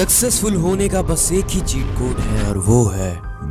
Successful होने का बस एक ही चीट कोड है और वो है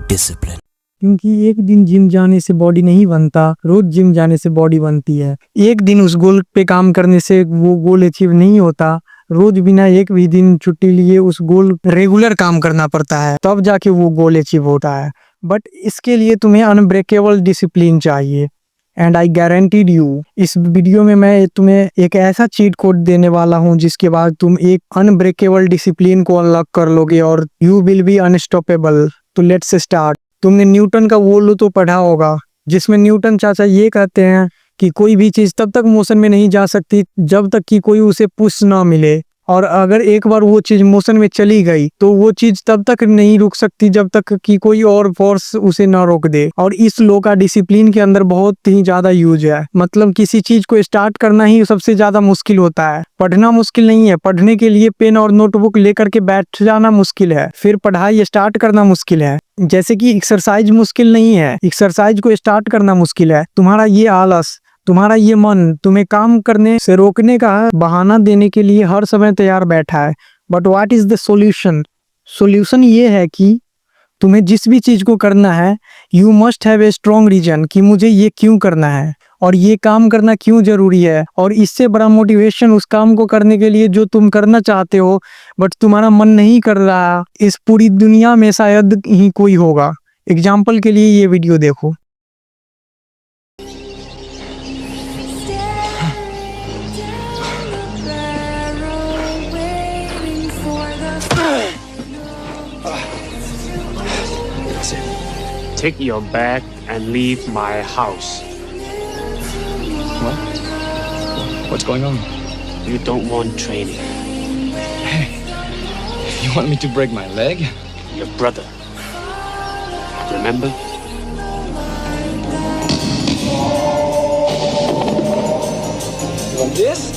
डिसिप्लिन। क्योंकि एक दिन जिम जाने से बॉडी नहीं बनता, रोज जिम जाने से बॉडी बनती है। एक दिन उस गोल पे काम करने से वो गोल अचीव नहीं होता, रोज बिना एक भी दिन छुट्टी लिए उस गोल रेगुलर काम करना पड़ता है, तब जाके वो गोल अचीव होता है। बट इसके लिए तुम्हें अनब्रेकेबल डिसिप्लिन चाहिए एंड आई गारंटीड यू, इस वीडियो में मैं तुम्हें एक ऐसा चीट कोड देने वाला हूं जिसके बाद तुम एक अनब्रेकेबल डिसिप्लिन को अनलॉक कर लोगे और यू विल बी अनस्टॉपेबल। तो लेट्स स्टार्ट। तुमने न्यूटन का वो लो तो पढ़ा होगा, जिसमें न्यूटन चाचा ये कहते हैं कि कोई भी चीज तब तक मोशन में नहीं जा सकती जब तक कि कोई उसे पुश ना मिले, और अगर एक बार वो चीज मोशन में चली गई तो वो चीज तब तक नहीं रुक सकती जब तक कि कोई और फोर्स उसे ना रोक दे। और इस लॉ का डिसिप्लिन के अंदर बहुत ही ज्यादा यूज है। मतलब किसी चीज को स्टार्ट करना ही सबसे ज्यादा मुश्किल होता है, पढ़ना मुश्किल नहीं है। पढ़ने के लिए पेन और नोटबुक लेकर के बैठ जाना मुश्किल है, फिर पढ़ाई स्टार्ट करना मुश्किल है। जैसे कि एक्सरसाइज मुश्किल नहीं है, एक्सरसाइज को स्टार्ट करना मुश्किल है। तुम्हारा ये आलस, तुम्हारा ये मन तुम्हें काम करने से रोकने का बहाना देने के लिए हर समय तैयार बैठा है। But what is the solution? Solution ये है कि तुम्हें जिस भी चीज को करना है, you must have a strong reason कि मुझे ये क्यों करना है और ये काम करना क्यों जरूरी है। और इससे बड़ा मोटिवेशन उस काम को करने के लिए जो तुम करना चाहते हो बट तुम्हारा मन नहीं कर रहा, इस पूरी दुनिया में शायद ही कोई होगा। एग्जाम्पल के लिए ये वीडियो देखो। Take your bag and leave my house. What? What's going on? You don't want training. Hey, you want me to break my leg? Your brother. Remember? You want this?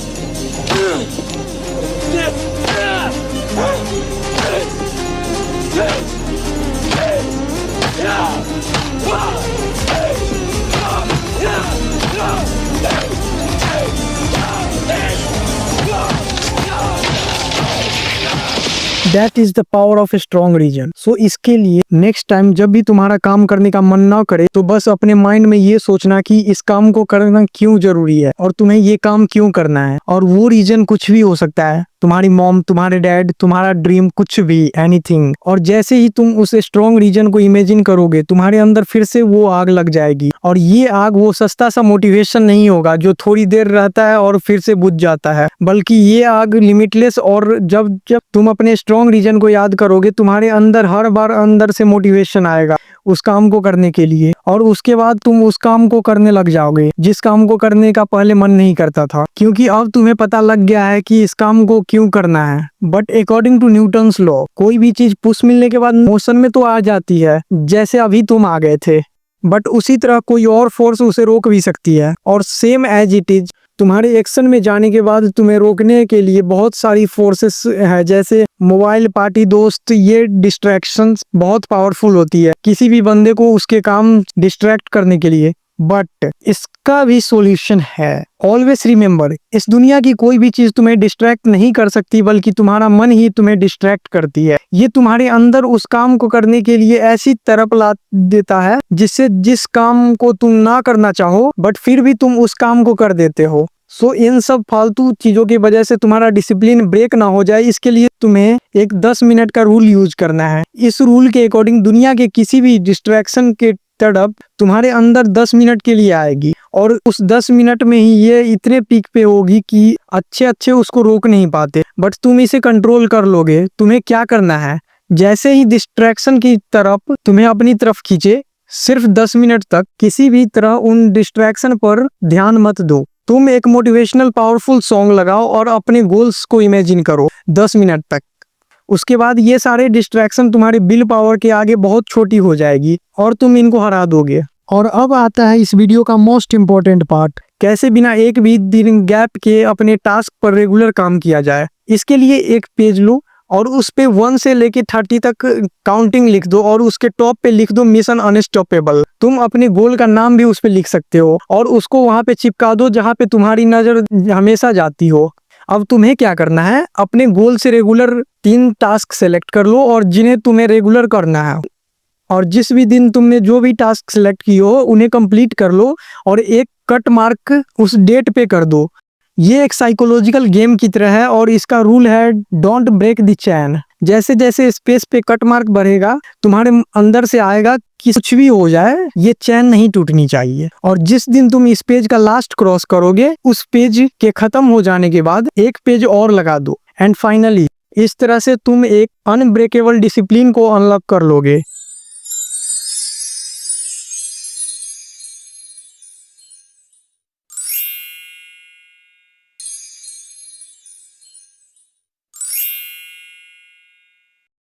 That is the power of a strong reason. So इसके लिए next time जब भी तुम्हारा काम करने का मन ना करे तो बस अपने माइंड में ये सोचना कि इस काम को करना क्यों जरूरी है और तुम्हें ये काम क्यों करना है। और वो रीजन कुछ भी हो सकता है, तुम्हारी मॉम, तुम्हारे डैड, तुम्हारा ड्रीम, कुछ भी, एनीथिंग। और जैसे ही तुम उस स्ट्रॉन्ग रीजन को इमेजिन करोगे, तुम्हारे अंदर फिर से वो आग लग जाएगी। और ये आग वो सस्ता सा मोटिवेशन नहीं होगा जो थोड़ी देर रहता है और फिर से बुझ जाता है, बल्कि ये आग लिमिटलेस। और जब जब तुम अपने स्ट्रॉन्ग रीजन को याद करोगे, तुम्हारे अंदर हर बार अंदर से मोटिवेशन आएगा उस काम को करने के लिए, और उसके बाद तुम उस काम को करने लग जाओगे जिस काम को करने का पहले मन नहीं करता था, क्योंकि अब तुम्हें पता लग गया है कि इस काम को क्यों करना है। But according to Newton's law, कोई भी चीज पुश मिलने के बाद मोशन में तो आ जाती है, जैसे अभी तुम आ गए थे, बट उसी तरह कोई और फोर्स उसे रोक भी सकती है। और सेम एज इट इज, तुम्हारे एक्शन में जाने के बाद तुम्हें रोकने के लिए बहुत सारी फोर्सेस है, जैसे मोबाइल, पार्टी, दोस्त। ये डिस्ट्रैक्शंस बहुत पावरफुल होती है किसी भी बंदे को उसके काम डिस्ट्रैक्ट करने के लिए। बट इसका भी सॉल्यूशन है। ऑलवेज रिमेंबर, इस दुनिया की कोई भी चीज तुम्हें डिस्ट्रैक्ट नहीं कर सकती, बल्कि तुम्हारा मन ही तुम्हें डिस्ट्रैक्ट करती है। ये तुम्हारे अंदर उस काम को करने के लिए ऐसी तरफ ला देता है जिससे जिस काम को तुम ना करना चाहो बट फिर भी तुम उस काम को कर देते हो। सो इन सब फालतू चीजों की वजह से तुम्हारा डिसिप्लिन ब्रेक ना हो जाए, इसके लिए तुम्हें एक 10 मिनट का रूल यूज करना है। इस रूल के अकॉर्डिंग दुनिया के किसी भी डिस्ट्रैक्शन के तड़प तुम्हारे अंदर 10 मिनट के लिए आएगी, और उस 10 मिनट में ही ये इतने पीक पे होगी कि अच्छे उसको रोक नहीं पाते, बट तुम इसे कंट्रोल कर लोगे। तुम्हें क्या करना है, जैसे ही डिस्ट्रैक्शन की तरफ तुम्हें अपनी तरफ खींचे, सिर्फ 10 मिनट तक किसी भी तरह उन डिस्ट्रैक्शन पर ध्यान मत दो। तुम एक मोटिवेशनल पावरफुल सॉन्ग लगाओ और अपने गोल्स को इमेजिन करो 10 मिनट तक। उसके बाद ये सारे डिस्ट्रैक्शन तुम्हारे विल पावर के आगे बहुत छोटी हो जाएगी और तुम इनको हरा दोगे। और अब आता है इस वीडियो का मोस्ट इम्पोर्टेंट पार्ट, कैसे बिना एक भी दिन गैप के अपने टास्क पर रेगुलर काम किया जाए। इसके लिए एक पेज लो और उस पे 1 से लेके 30 तक काउंटिंग लिख दो और उसके टॉप पे लिख दो मिशन अनस्टॉपेबल। तुम अपने गोल का नाम भी उस पे लिख सकते हो और उसको वहां पे चिपका दो जहां पे तुम्हारी नजर हमेशा जाती हो। अब तुम्हें क्या करना है, अपने गोल से रेगुलर 3 टास्क सेलेक्ट कर लो और जिन्हें तुम्हें रेगुलर करना है, और जिस भी दिन तुमने जो भी टास्क सेलेक्ट की हो उन्हें कंप्लीट कर लो और एक कट मार्क उस डेट पे कर दो। ये एक साइकोलॉजिकल गेम की तरह है और इसका रूल है डोंट ब्रेक द चैन। जैसे जैसे स्पेस पे कट मार्क बढ़ेगा तुम्हारे अंदर से आएगा कि कुछ भी हो जाए ये चैन नहीं टूटनी चाहिए। और जिस दिन तुम इस पेज का लास्ट क्रॉस करोगे उस पेज के खत्म हो जाने के बाद एक पेज और लगा दो। एंड फाइनली इस तरह से तुम एक अनब्रेकेबल डिसिप्लिन को अनलॉक कर लोगे।